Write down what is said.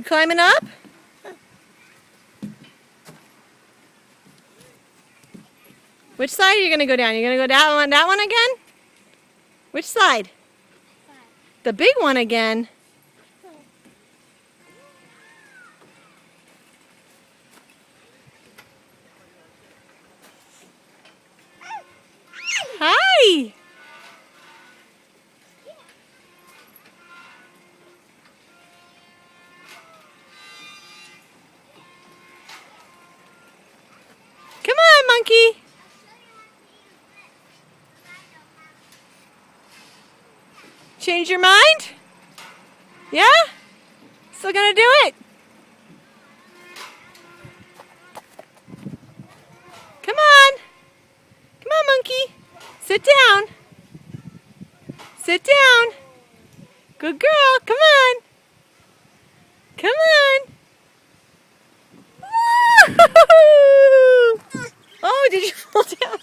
You climbing up? Which side are you going to go down? You're going to go down that one again? Which side? The big one again. Hi! Come on, monkey. Change your mind? Yeah? Still gonna do it? Come on. Come on, monkey. Sit down. Sit down. Good girl. Come on. Come on. Woo! Oh, did you fall down?